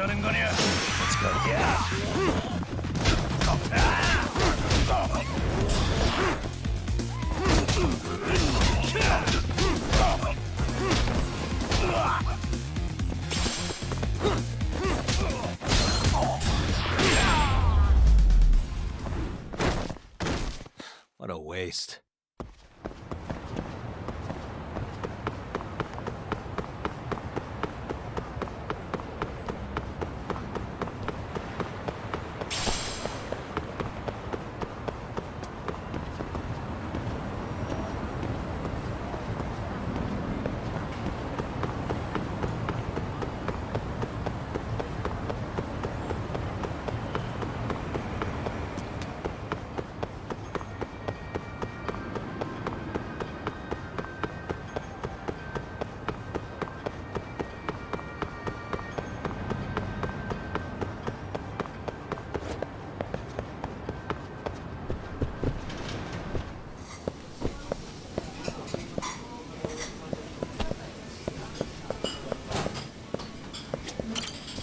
Let's go. What a waste.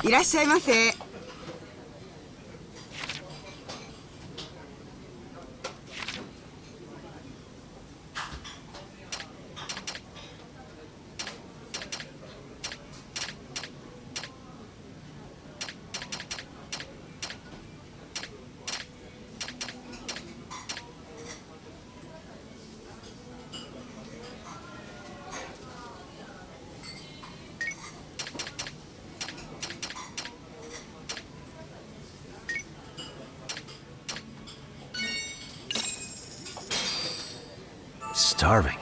いらっしゃいませ。Starving.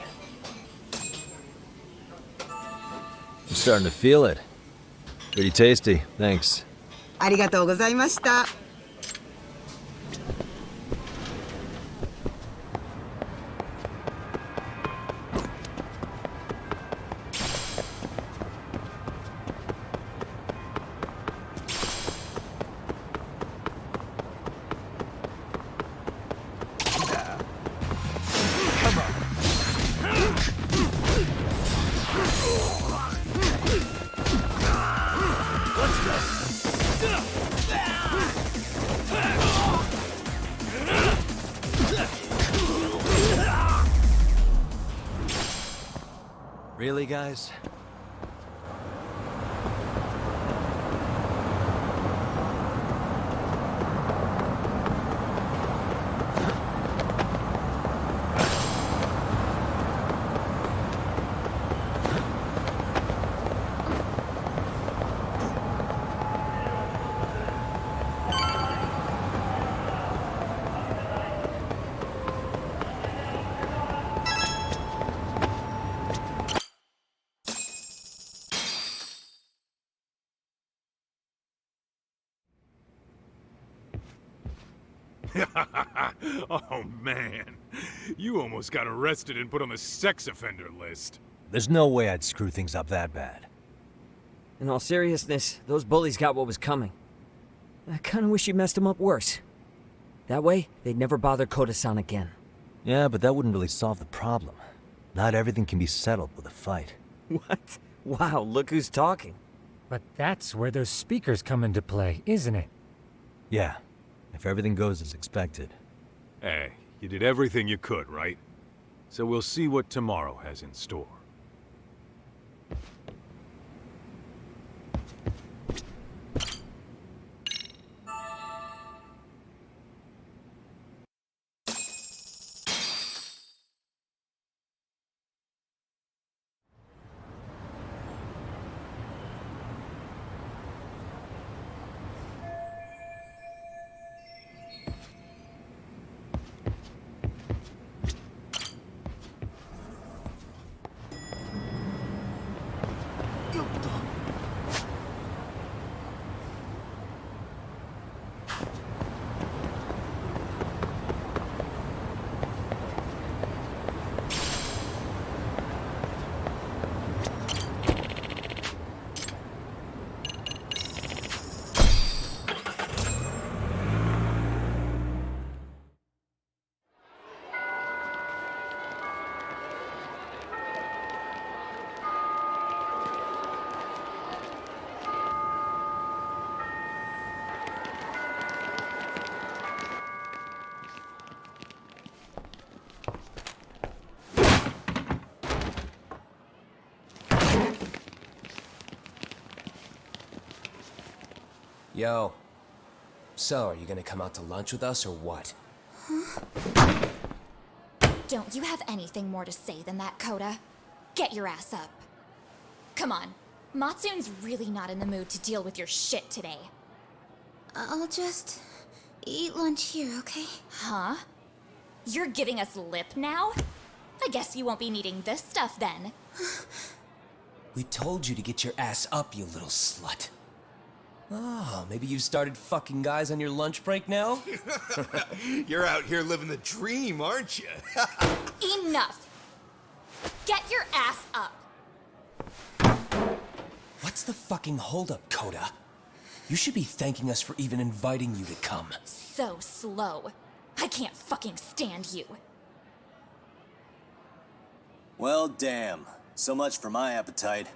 I'm starting to feel it. Pretty tasty, thanks. ありがとうございました。Really, guys? Oh, man. You almost got arrested and put on the sex offender list. There's no way I'd screw things up that bad. In all seriousness, those bullies got what was coming. I kinda wish you messed them up worse. That way, they'd never bother Koda-san again. Yeah, but that wouldn't really solve the problem. Not everything can be settled with a fight. What? Wow, look who's talking. But that's where those speakers come into play, isn't it? Yeah, if everything goes as expected. Hey, you did everything you could, right? So we'll see what tomorrow has in store. Yo. So, are you gonna come out to lunch with us or what? Don't you have anything more to say than that, Coda? Get your ass up. Come on. Matsun's really not in the mood to deal with your shit today. I'll just eat lunch here, okay? Huh? You're giving us lip now? I guess you won't be needing this stuff then. We told you to get your ass up, you little slut. Oh, maybe you've started fucking guys on your lunch break now? You're out here living the dream, aren't you? Enough! Get your ass up! What's the fucking holdup, Coda? You should be thanking us for even inviting you to come. So slow. I can't fucking stand you. Well, damn. So much for my appetite.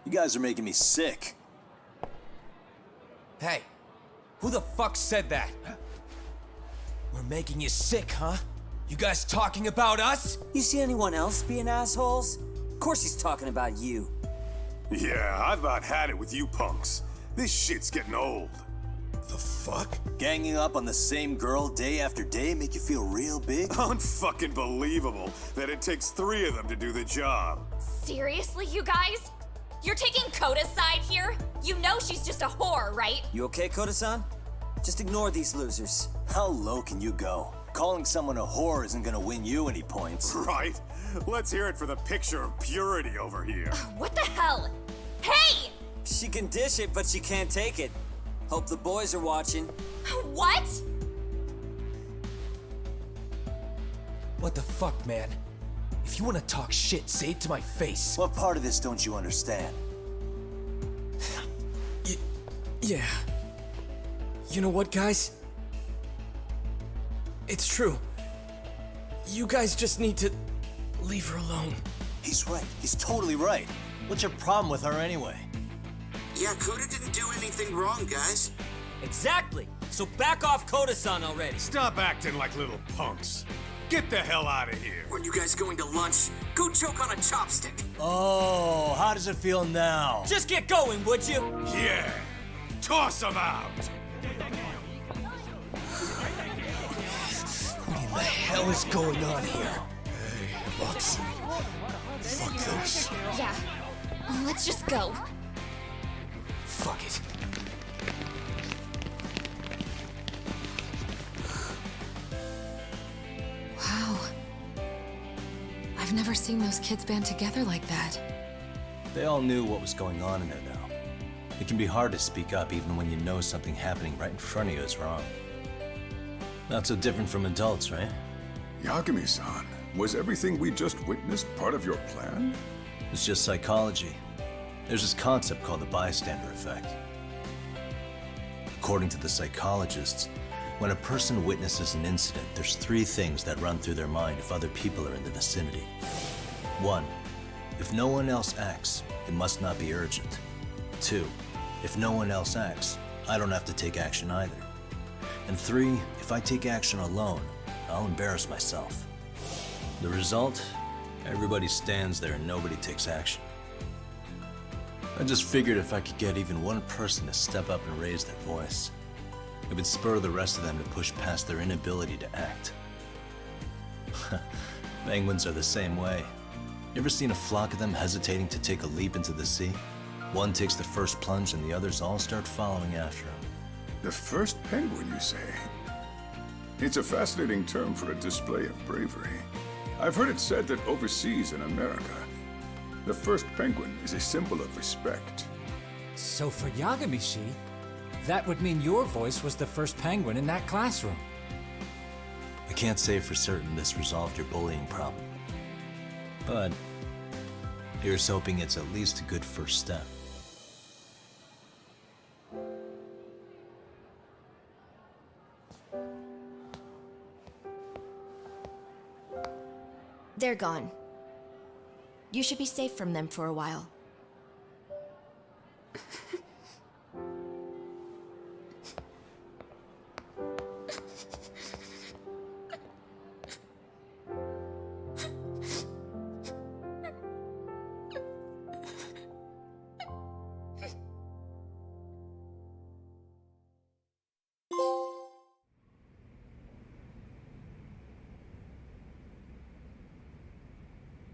You guys are making me sick. Hey, who the fuck said that? We're making you sick, huh? You guys talking about us? You see anyone else being assholes? Of course he's talking about you. Yeah, I've about had it with you punks. This shit's getting old. The fuck? Ganging up on the same girl day after day make you feel real big? Unfucking believable that it takes 3 of them to do the job. Seriously, you guys? You're taking Coda's side here? You know she's just a whore, right? You okay, Koda-san? Just ignore these losers. How low can you go? Calling someone a whore isn't gonna win you any points. Right? Let's hear it for the picture of purity over here. What the hell? Hey! She can dish it, but she can't take it. Hope the boys are watching. What? What the fuck, man? If you wanna talk shit, say it to my face. What part of this don't you understand? Yeah. You know what, guys? It's true. You guys just need to leave her alone. He's right. He's totally right. What's your problem with her anyway? Yeah, Coda didn't do anything wrong, guys. Exactly! So back off Koda-san already. Stop acting like little punks. Get the hell out of here. Weren't you guys going to lunch? Go choke on a chopstick. Oh, how does it feel now? Just get going, would you? Yeah. Toss them out. What in the hell is going on here? Hey, Matsu. Fuck this. Yeah. Let's just go. Fuck it. Wow. I've never seen those kids band together like that. They all knew what was going on in there now. It can be hard to speak up even when you know something happening right in front of you is wrong. Not so different from adults, right? Yagami-san, was everything we just witnessed part of your plan? It's just psychology. There's this concept called the Bystander Effect. According to the psychologists, when a person witnesses an incident, there's 3 things that run through their mind if other people are in the vicinity. 1, if no one else acts, it must not be urgent. 2, if no one else acts, I don't have to take action either. And 3, if I take action alone, I'll embarrass myself. The result? Everybody stands there and nobody takes action. I just figured if I could get even one person to step up and raise their voice, it would spur the rest of them to push past their inability to act. Penguins are the same way. You ever seen a flock of them hesitating to take a leap into the sea? One takes the first plunge and the others all start following after him. The first penguin, you say? It's a fascinating term for a display of bravery. I've heard it said that overseas in America, the first penguin is a symbol of respect. So for Yagami-shi, that would mean your voice was the first penguin in that classroom. I can't say for certain this resolved your bullying problem, but here's hoping it's at least a good first step. They're gone. You should be safe from them for a while.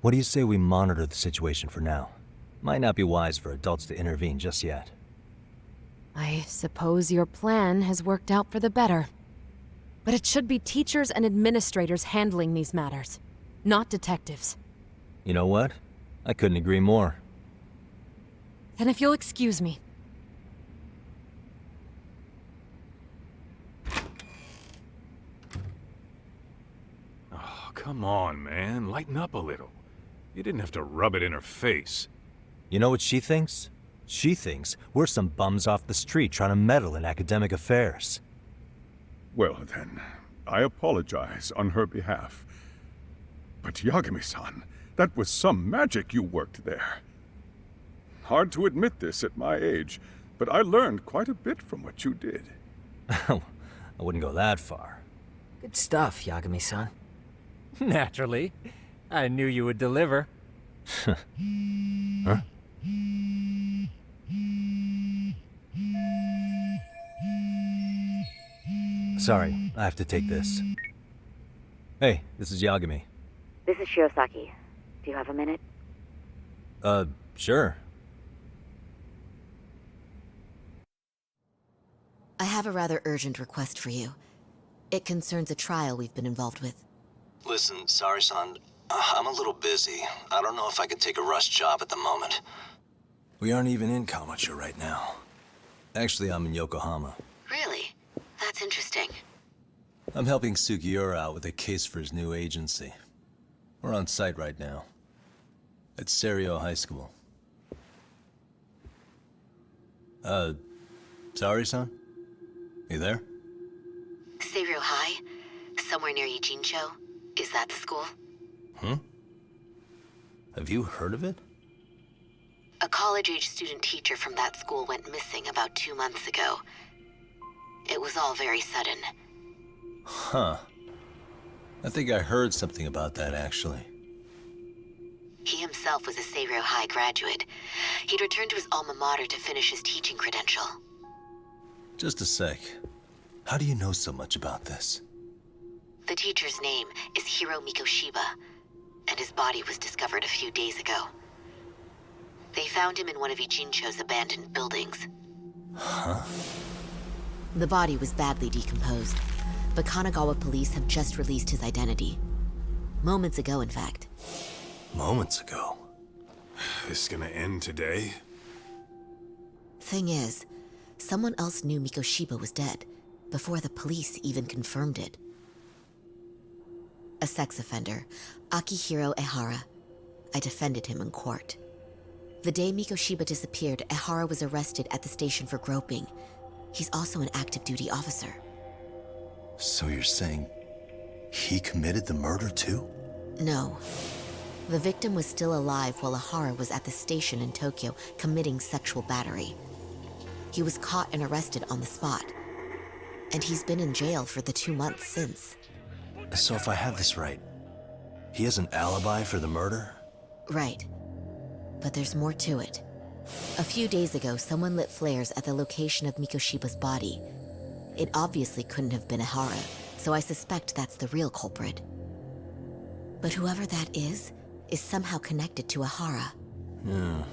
What do you say we monitor the situation for now? Might not be wise for adults to intervene just yet. I suppose your plan has worked out for the better. But it should be teachers and administrators handling these matters, not detectives. You know what? I couldn't agree more. Then if you'll excuse me. Oh, come on, man. Lighten up a little. You didn't have to rub it in her face. You know what she thinks? She thinks we're some bums off the street trying to meddle in academic affairs. Well then, I apologize on her behalf. But Yagami-san, that was some magic you worked there. Hard to admit this at my age, but I learned quite a bit from what you did. I wouldn't go that far. Good stuff, Yagami-san. Naturally. I knew you would deliver. Huh? Sorry, I have to take this. Hey, this is Yagami. This is Shirosaki. Do you have a minute? Sure. I have a rather urgent request for you. It concerns a trial we've been involved with. Listen, Sari-san, I'm a little busy. I don't know if I can take a rush job at the moment. We aren't even in Kamucha right now. Actually, I'm in Yokohama. Really? That's interesting. I'm helping Sugiura out with a case for his new agency. We're on site right now. At Seiryo High School. Sari-san? You there? Seiryo High? Somewhere near Ijincho? Is that the school? Have you heard of it? A college-age student teacher from that school went missing about 2 months ago. It was all very sudden. Huh. I think I heard something about that, actually. He himself was a Seiryo High graduate. He'd returned to his alma mater to finish his teaching credential. Just a sec. How do you know so much about this? The teacher's name is Hiro Mikoshiba, and his body was discovered a few days ago. They found him in one of Ijincho's abandoned buildings. Huh? The body was badly decomposed, but Kanagawa police have just released his identity. Moments ago, in fact. Moments ago? This is gonna end today? Thing is, someone else knew Mikoshiba was dead, before the police even confirmed it. A sex offender, Akihiro Ehara. I defended him in court. The day Mikoshiba disappeared, Ehara was arrested at the station for groping. He's also an active duty officer. So you're saying he committed the murder too? No. The victim was still alive while Ehara was at the station in Tokyo committing sexual battery. He was caught and arrested on the spot. And he's been in jail for the 2 months since. So if I have this right, he has an alibi for the murder? Right. But there's more to it. A few days ago, someone lit flares at the location of Mikoshiba's body. It obviously couldn't have been Ehara, so I suspect that's the real culprit. But whoever that is somehow connected to Ehara. Yeah.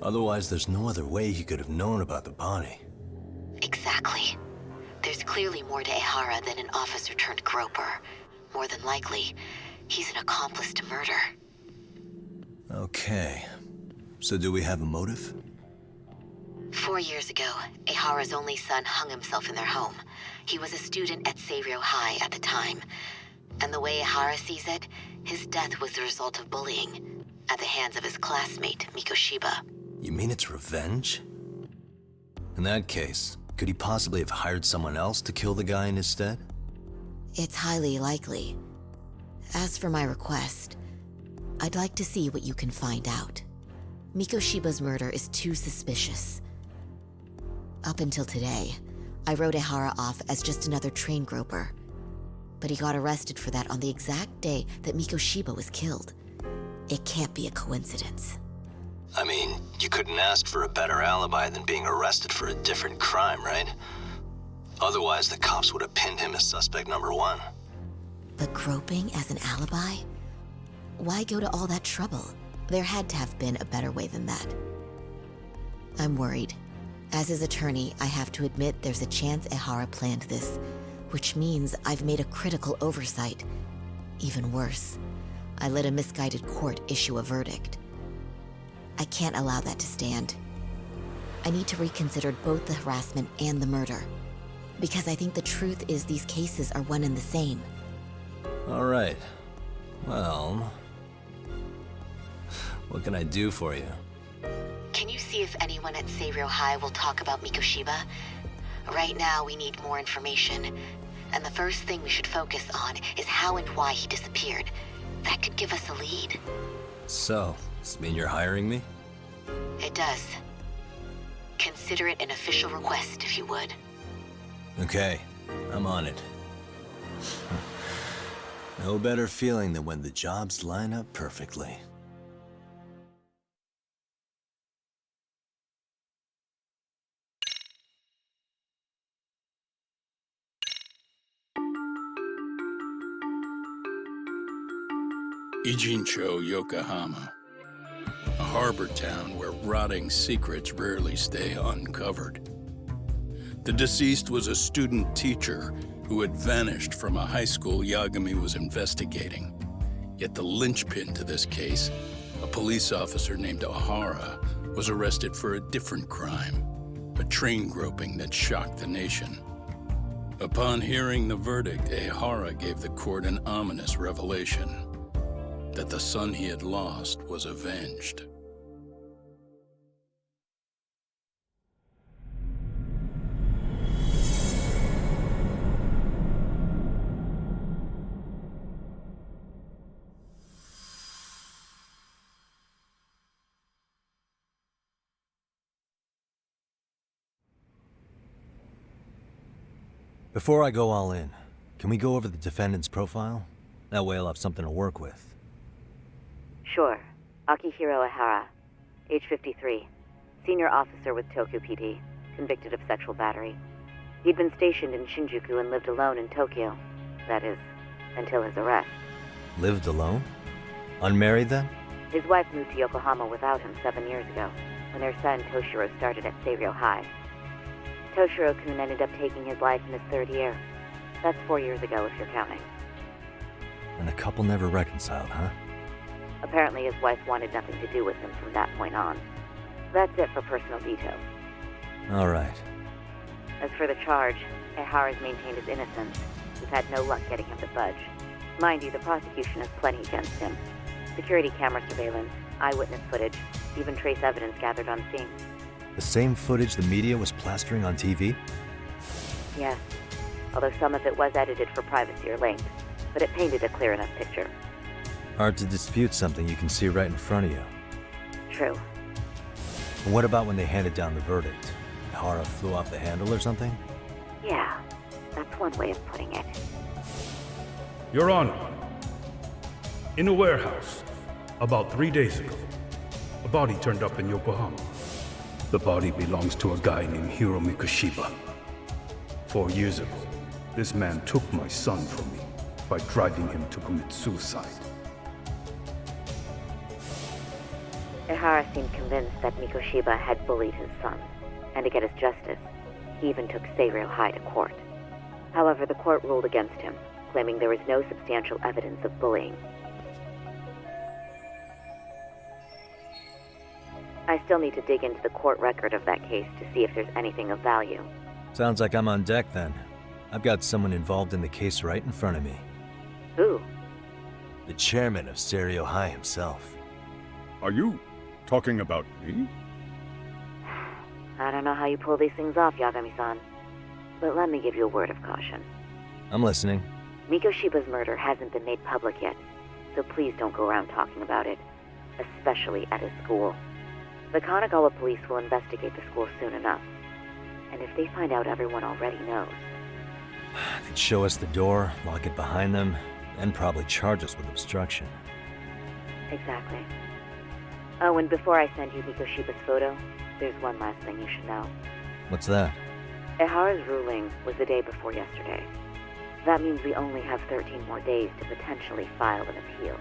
Otherwise, there's no other way he could have known about the body. Exactly. There's clearly more to Ehara than an officer turned groper. More than likely, he's an accomplice to murder. Okay. So do we have a motive? 4 years ago, Ehara's only son hung himself in their home. He was a student at Seiryo High at the time. And the way Ehara sees it, his death was the result of bullying at the hands of his classmate, Mikoshiba. You mean it's revenge? In that case, could he possibly have hired someone else to kill the guy in his stead? It's highly likely. As for my request, I'd like to see what you can find out. Mikoshiba's murder is too suspicious. Up until today, I wrote Ehara off as just another train groper. But he got arrested for that on the exact day that Mikoshiba was killed. It can't be a coincidence. I mean, you couldn't ask for a better alibi than being arrested for a different crime, right? Otherwise, the cops would have pinned him as suspect number 1. But groping as an alibi? Why go to all that trouble? There had to have been a better way than that. I'm worried. As his attorney, I have to admit there's a chance Ehara planned this, which means I've made a critical oversight. Even worse, I let a misguided court issue a verdict. I can't allow that to stand. I need to reconsider both the harassment and the murder, because I think the truth is these cases are one and the same. All right. Well, what can I do for you? Can you see if anyone at Seiryo High will talk about Mikoshiba? Right now, we need more information. And the first thing we should focus on is how and why he disappeared. That could give us a lead. So, does this mean you're hiring me? It does. Consider it an official request, if you would. Okay, I'm on it. No better feeling than when the jobs line up perfectly. Ijincho, Yokohama. A harbor town where rotting secrets rarely stay uncovered. The deceased was a student teacher who had vanished from a high school Yagami was investigating. Yet the linchpin to this case, a police officer named Ehara, was arrested for a different crime, a train groping that shocked the nation. Upon hearing the verdict, Ehara gave the court an ominous revelation: that the son he had lost was avenged. Before I go all in, can we go over the defendant's profile? That way I'll have something to work with. Sure. Akihiro Ehara, age 53, senior officer with Tokyo PD, convicted of sexual battery. He'd been stationed in Shinjuku and lived alone in Tokyo. That is, until his arrest. Lived alone? Unmarried then? His wife moved to Yokohama without him 7 years ago, when their son Toshiro started at Seiryo High. Toshiro-kun ended up taking his life in his 3rd year. That's 4 years ago if you're counting. And the couple never reconciled, huh? Apparently his wife wanted nothing to do with him from that point on. That's it for personal details. All right. As for the charge, Ehara's maintained his innocence. We've had no luck getting him to budge. Mind you, the prosecution has plenty against him. Security camera surveillance, eyewitness footage, even trace evidence gathered on scene. The same footage the media was plastering on TV? Yes, although some of it was edited for privacy or length, but it painted a clear enough picture. Hard to dispute something you can see right in front of you. True. But what about when they handed down the verdict? Ehara flew off the handle or something? Yeah, that's one way of putting it. Your Honor, in a warehouse, about 3 days ago, a body turned up in Yokohama. The body belongs to a guy named Hiro Mikoshiba. 4 years ago, this man took my son from me by driving him to commit suicide. Ehara seemed convinced that Mikoshiba had bullied his son, and to get his justice, he even took Seiryo High to court. However, the court ruled against him, claiming there was no substantial evidence of bullying. I still need to dig into the court record of that case to see if there's anything of value. Sounds like I'm on deck then. I've got someone involved in the case right in front of me. Who? The chairman of Seiryo High himself. Are you talking about me? I don't know how you pull these things off, Yagami-san. But let me give you a word of caution. I'm listening. Mikoshiba's murder hasn't been made public yet, so please don't go around talking about it, especially at his school. The Kanagawa police will investigate the school soon enough. And if they find out everyone already knows... They'd show us the door, lock it behind them, and probably charge us with obstruction. Exactly. Oh, and before I send you Mikoshiba's photo, there's one last thing you should know. What's that? Ehara's ruling was the day before yesterday. That means we only have 13 more days to potentially file an appeal.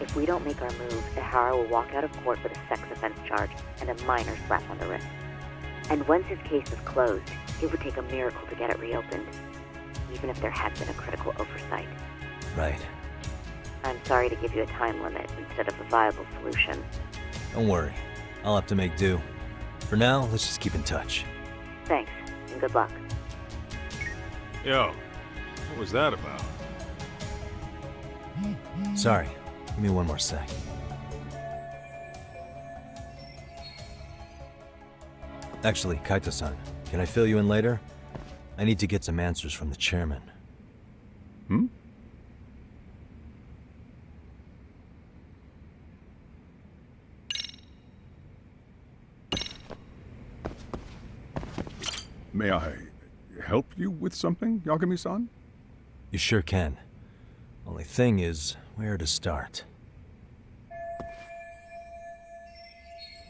If we don't make our move, Ihara will walk out of court with a sex offense charge and a minor slap on the wrist. And once his case is closed, it would take a miracle to get it reopened, even if there had been a critical oversight. Right. I'm sorry to give you a time limit instead of a viable solution. Don't worry. I'll have to make do. For now, let's just keep in touch. Thanks, and good luck. Yo, what was that about? Sorry. Give me one more sec. Actually, Kaito-san, can I fill you in later? I need to get some answers from the chairman. Hmm? May I help you with something, Yagami-san? You sure can. Only thing is, where to start?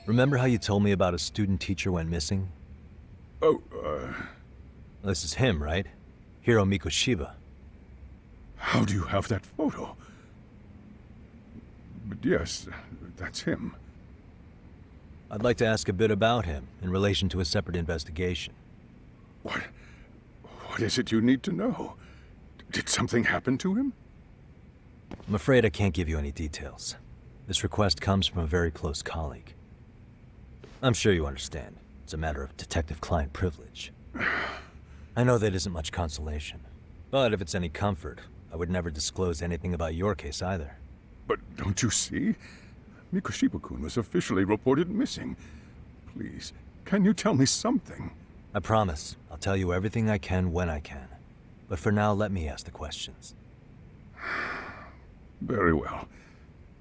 Remember how you told me about a student teacher went missing? Oh, This is him, right? Hiro Mikoshiba. How do you have that photo? But yes, that's him. I'd like to ask a bit about him in relation to a separate investigation. What is it you need to know? Did something happen to him? I'm afraid I can't give you any details. This request comes from a very close colleague. I'm sure you understand. It's a matter of detective-client privilege. I know that isn't much consolation. But if it's any comfort, I would never disclose anything about your case either. But don't you see? Mikoshiba-kun was officially reported missing. Please, can you tell me something? I promise. I'll tell you everything I can when I can. But for now, let me ask the questions. Very well.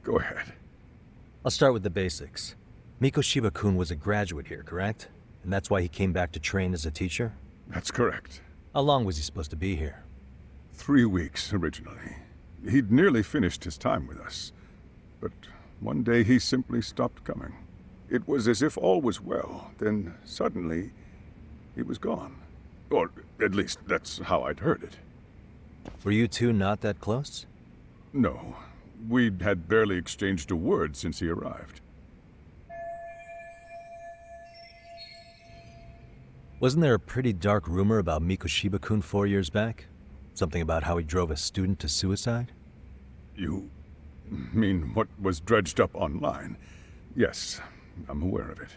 Go ahead. I'll start with the basics. Mikoshiba-kun was a graduate here, correct? And that's why he came back to train as a teacher? That's correct. How long was he supposed to be here? 3 weeks, originally. He'd nearly finished his time with us. But one day he simply stopped coming. It was as if all was well, then suddenly he was gone. Or at least that's how I'd heard it. Were you two not that close? No. We'd had barely exchanged a word since he arrived. Wasn't there a pretty dark rumor about Mikoshiba-kun 4 years back? Something about how he drove a student to suicide? You mean what was dredged up online? Yes, I'm aware of it.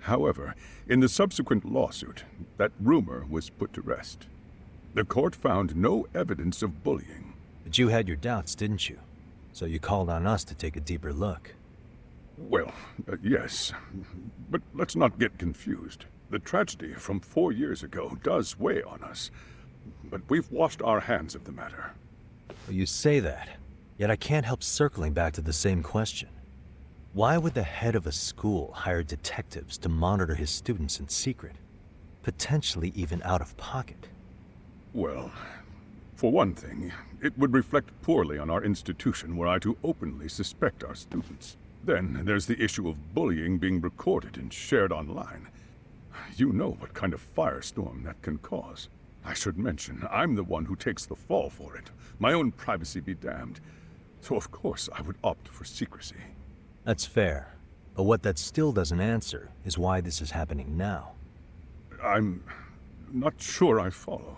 However, in the subsequent lawsuit, that rumor was put to rest. The court found no evidence of bullying. But you had your doubts, didn't you? So you called on us to take a deeper look. Well, yes. But let's not get confused. The tragedy from 4 years ago does weigh on us. But we've washed our hands of the matter. Well, you say that, yet I can't help circling back to the same question. Why would the head of a school hire detectives to monitor his students in secret? Potentially even out of pocket. Well, for one thing, it would reflect poorly on our institution were I to openly suspect our students. Then there's the issue of bullying being recorded and shared online. You know what kind of firestorm that can cause. I should mention, I'm the one who takes the fall for it. My own privacy be damned. So of course I would opt for secrecy. That's fair. But what that still doesn't answer is why this is happening now. I'm not sure I follow.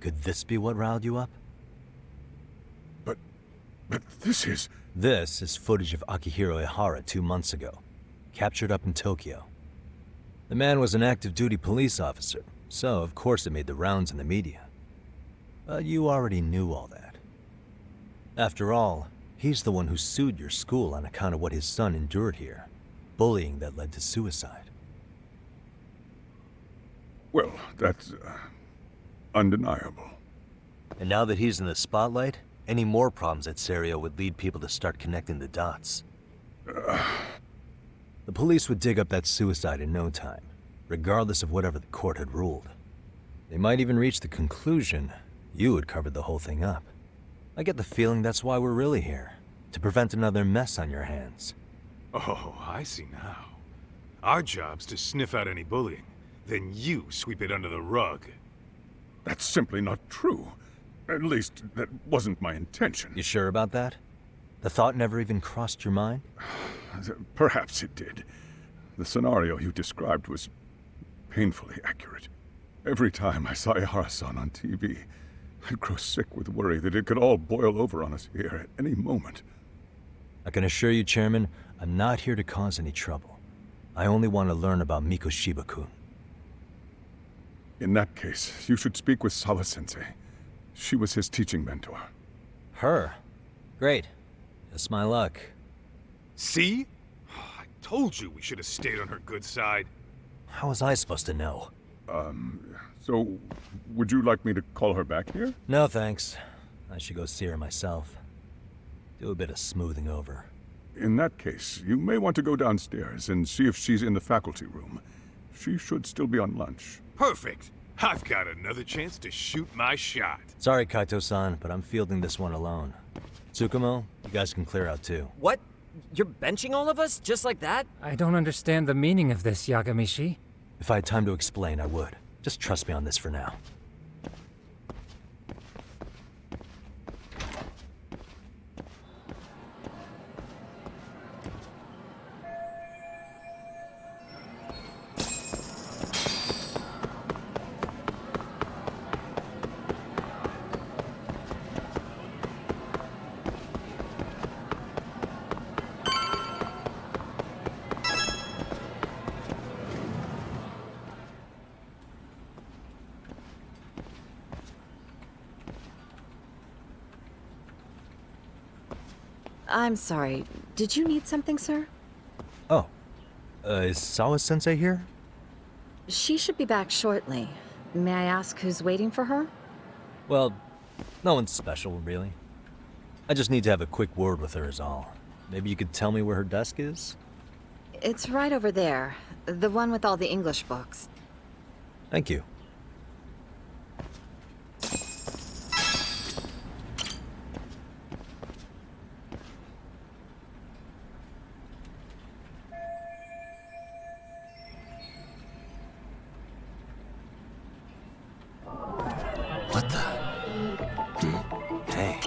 Could this be what riled you up? But this is... This is footage of Akihiro Ihara 2 months ago, captured up in Tokyo. The man was an active duty police officer, So, of course, it made the rounds in the media. But you already knew all that. After all, he's the one who sued your school on account of what his son endured here. Bullying that led to suicide. Well, that's undeniable. And now that he's in the spotlight, any more problems at Seiryo would lead people to start connecting the dots. The police would dig up that suicide in no time, regardless of whatever the court had ruled. They might even reach the conclusion you had covered the whole thing up. I get the feeling that's why we're really here, to prevent another mess on your hands. Oh, I see now. Our job's to sniff out any bullying, then you sweep it under the rug. That's simply not true. At least, that wasn't my intention. You sure about that? The thought never even crossed your mind? Perhaps it did. The scenario you described was painfully accurate. Every time I saw Ihara-san on TV, I'd grow sick with worry that it could all boil over on us here at any moment. I can assure you, Chairman, I'm not here to cause any trouble. I only want to learn about Mikoshiba-kun. In that case, you should speak with Sawa-sensei. She was his teaching mentor. Her? Great. That's my luck. See? I told you we should have stayed on her good side. How was I supposed to know? So, would you like me to call her back here? No, thanks. I should go see her myself. Do a bit of smoothing over. In that case, you may want to go downstairs and see if she's in the faculty room. She should still be on lunch. Perfect. I've got another chance to shoot my shot. Sorry, Kaito-san, but I'm fielding this one alone. Tsukumo, you guys can clear out too. What? You're benching all of us? Just like that? I don't understand the meaning of this, Yagamishi. If I had time to explain, I would. Just trust me on this for now. I'm sorry. Did you need something, sir? Oh. Is Sawa-sensei here? She should be back shortly. May I ask who's waiting for her? Well, no one's special, really. I just need to have a quick word with her is all. Maybe you could tell me where her desk is? It's right over there. The one with all the English books. Thank you. What the? Hey.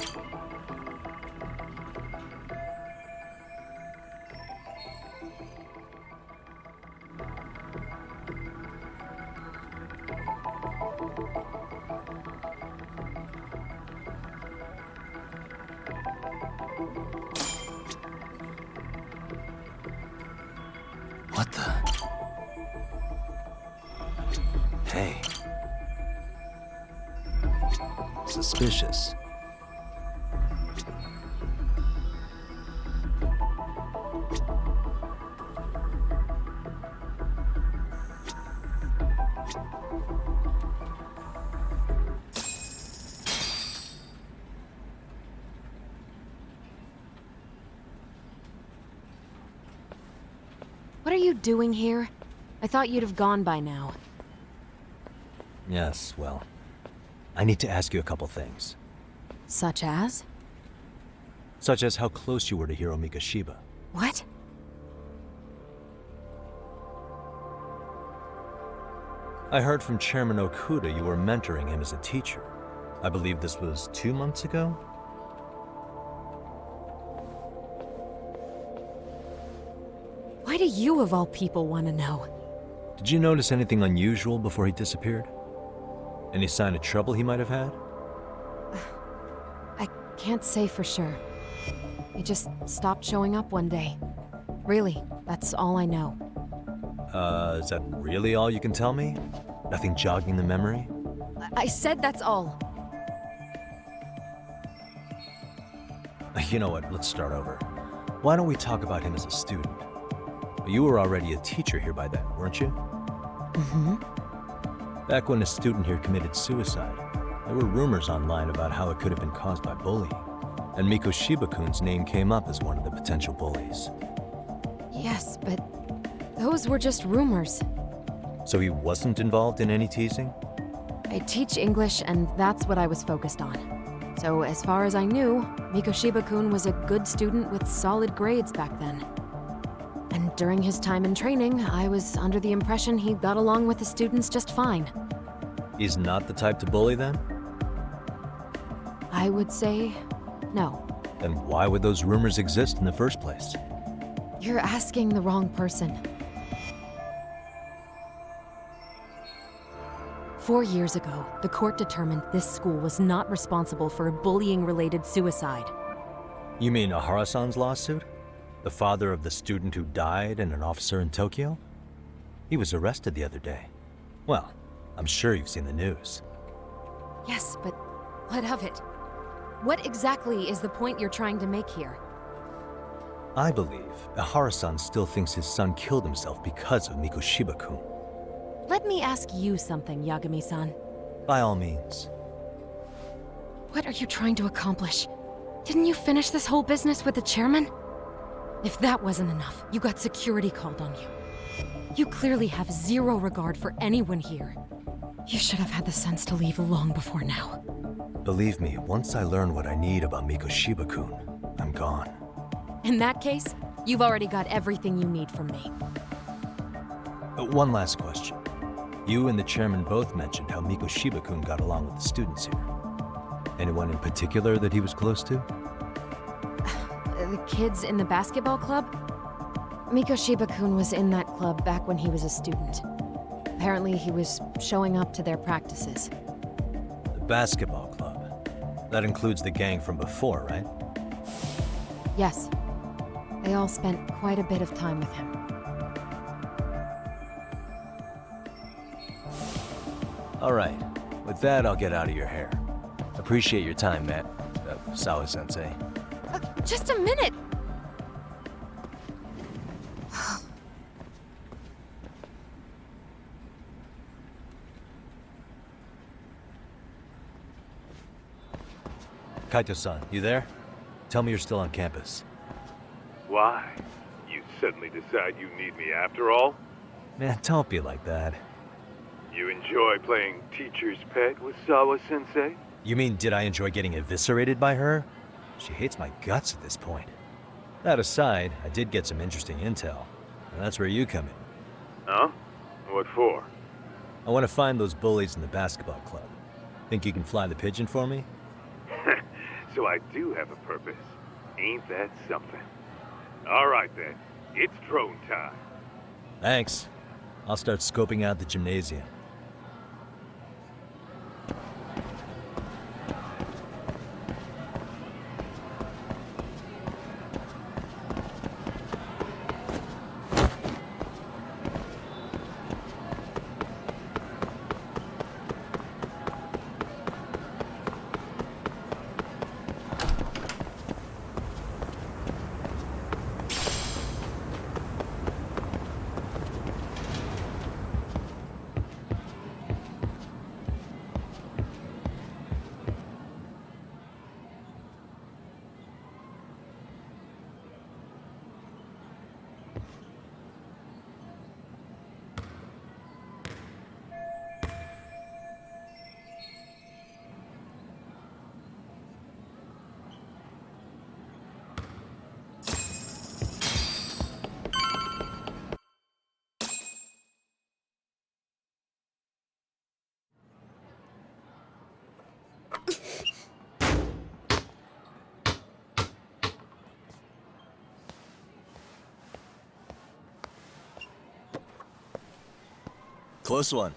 What the? Hey. Suspicious. What are you doing here? I thought you'd have gone by now. Yes, well, I need to ask you a couple things. Such as? Such as how close you were to Hiro Mikoshiba. What? I heard from Chairman Okuda you were mentoring him as a teacher. I believe this was 2 months ago? Why do you, of all people, want to know? Did you notice anything unusual before he disappeared? Any sign of trouble he might have had? I can't say for sure. He just stopped showing up one day. Really, that's all I know. Is that really all you can tell me? Nothing jogging the memory? I said that's all. You know what, let's start over. Why don't we talk about him as a student? You were already a teacher here by then, weren't you? Mm-hmm. Back when a student here committed suicide, there were rumors online about how it could have been caused by bullying. And Mikoshiba-kun's name came up as one of the potential bullies. Yes, but those were just rumors. So he wasn't involved in any teasing? I teach English, and that's what I was focused on. So as far as I knew, Mikoshiba-kun was a good student with solid grades back then. And during his time in training, I was under the impression he got along with the students just fine. He's not the type to bully then? I would say no. Then why would those rumors exist in the first place? You're asking the wrong person. 4 years ago, the court determined this school was not responsible for a bullying-related suicide. You mean Ahara-san's lawsuit? The father of the student who died and an officer in Tokyo? He was arrested the other day. Well, I'm sure you've seen the news. Yes, but what of it? What exactly is the point you're trying to make here? I believe Ahara-san still thinks his son killed himself because of Mikoshiba-kun. Let me ask you something, Yagami-san. By all means. What are you trying to accomplish? Didn't you finish this whole business with the chairman? If that wasn't enough, you got security called on you. You clearly have zero regard for anyone here. You should have had the sense to leave long before now. Believe me, once I learn what I need about Mikoshiba-kun, I'm gone. In that case, you've already got everything you need from me. One last question. You and the chairman both mentioned how Mikoshiba-kun got along with the students here. Anyone in particular that he was close to? The kids in the basketball club? Mikoshiba-kun was in that club back when he was a student. Apparently he was showing up to their practices. The basketball club. That includes the gang from before, right? Yes. They all spent quite a bit of time with him. All right. With that, I'll get out of your hair. Appreciate your time, Matt. Sawa-sensei. Just a minute! Kaito-san, you there? Tell me you're still on campus. Why? You suddenly decide you need me after all? Man, don't be like that. You enjoy playing teacher's pet with Sawa-sensei? You mean, did I enjoy getting eviscerated by her? She hates my guts at this point. That aside, I did get some interesting intel. And that's where you come in. Huh? What for? I want to find those bullies in the basketball club. Think you can fly the pigeon for me? So I do have a purpose. Ain't that something? All right then. It's drone time. Thanks. I'll start scoping out the gymnasium. Close one.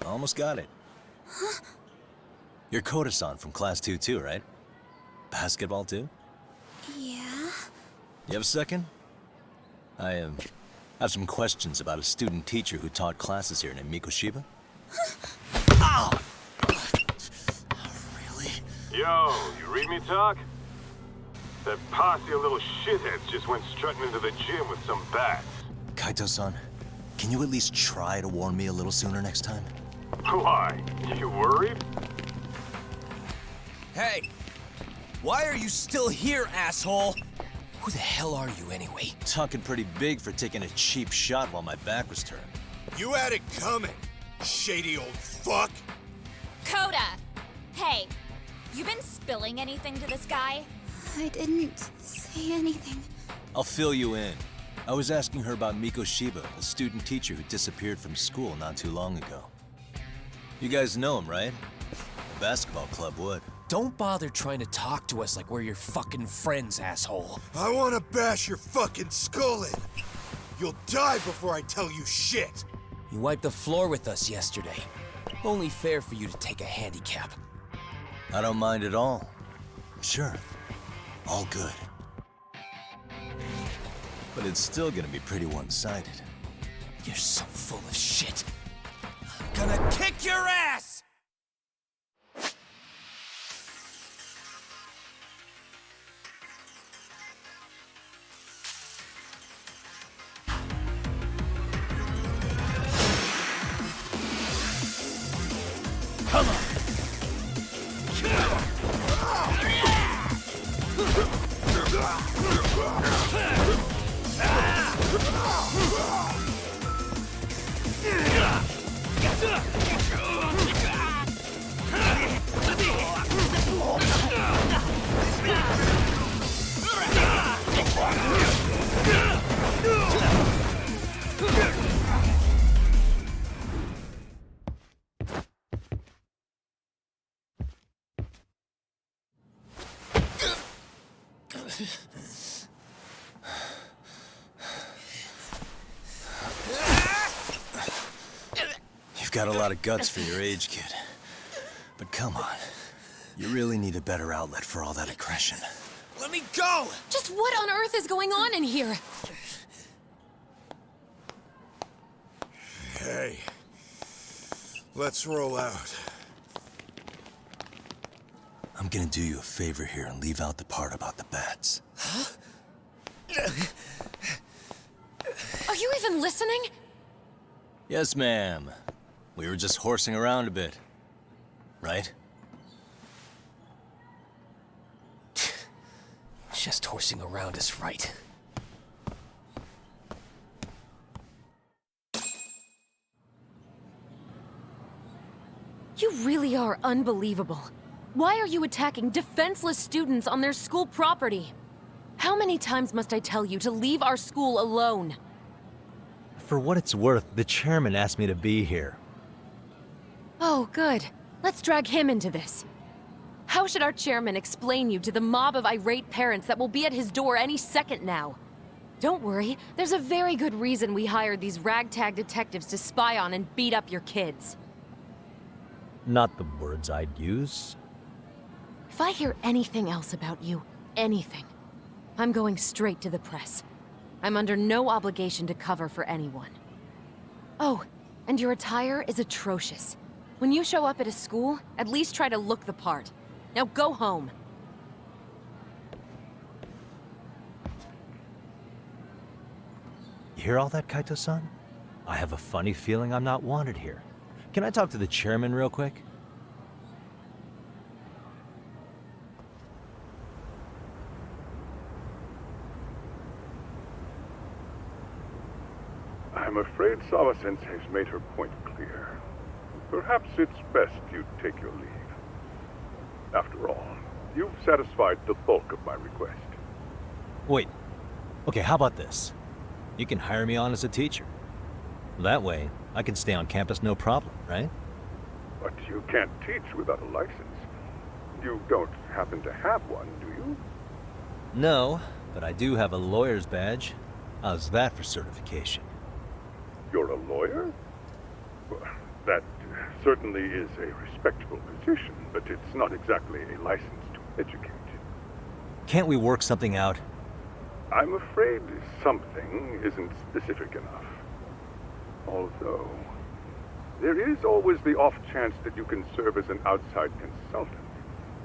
Almost got it. Huh? You're Koda-san from Class 2 too, right? Basketball too? Yeah? You have a second? I have some questions about a student teacher who taught classes here named Mikoshiba. Yo, you read me talk? That posse of little shitheads just went strutting into the gym with some bats. Kaito-san, can you at least try to warn me a little sooner next time? Why? You worried? Hey! Why are you still here, asshole? Who the hell are you anyway? Talking pretty big for taking a cheap shot while my back was turned. You had it coming, shady old fuck. Coda! Hey, you been spilling anything to this guy? I didn't say anything. I'll fill you in. I was asking her about Miko Shiba, a student teacher who disappeared from school not too long ago. You guys know him, right? The basketball club would. Don't bother trying to talk to us like we're your fucking friends, asshole. I wanna bash your fucking skull in. You'll die before I tell you shit. You wiped the floor with us yesterday. Only fair for you to take a handicap. I don't mind at all. Sure. All good. But it's still gonna be pretty one-sided. You're so full of shit. I'm gonna kick your ass! Come on! You've got a lot of guts for your age, kid. But come on. You really need a better outlet for all that aggression. Let me go! Just what on earth is going on in here? Hey, let's roll out. I'm gonna do you a favor here and leave out the part about the bats. Huh? Are you even listening? Yes, ma'am. We were just horsing around a bit. Right? Just horsing around is right. You really are unbelievable. Why are you attacking defenseless students on their school property? How many times must I tell you to leave our school alone? For what it's worth, the chairman asked me to be here. Oh, good. Let's drag him into this. How should our chairman explain you to the mob of irate parents that will be at his door any second now? Don't worry, there's a very good reason we hired these ragtag detectives to spy on and beat up your kids. Not the words I'd use. If I hear anything else about you, anything, I'm going straight to the press. I'm under no obligation to cover for anyone. Oh, and your attire is atrocious. When you show up at a school, at least try to look the part. Now go home. You hear all that, Kaito-san? I have a funny feeling I'm not wanted here. Can I talk to the chairman real quick? I'm afraid Sawa-sensei's made her point clear. Perhaps it's best you take your leave. After all, you've satisfied the bulk of my request. Wait. Okay, how about this? You can hire me on as a teacher. That way, I can stay on campus no problem, right? But you can't teach without a license. You don't happen to have one, do you? No, but I do have a lawyer's badge. How's that for certification? You're a lawyer? Well, that certainly is a respectable position, but it's not exactly a license to educate. Can't we work something out? I'm afraid something isn't specific enough. Although, there is always the off chance that you can serve as an outside consultant.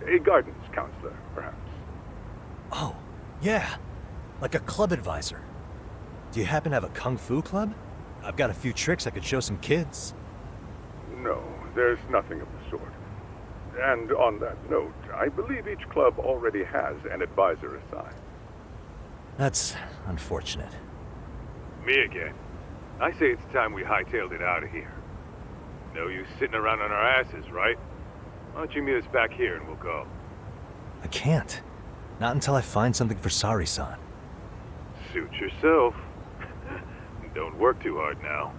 A guidance counselor, perhaps. Oh, yeah. Like a club advisor. Do you happen to have a kung fu club? I've got a few tricks I could show some kids. No, there's nothing of the sort. And on that note, I believe each club already has an advisor assigned. That's unfortunate. Me again. I say it's time we hightailed it out of here. No use sitting around on our asses, right? Why don't you meet us back here and we'll go? I can't. Not until I find something for Sari-san. Suit yourself. Don't work too hard now.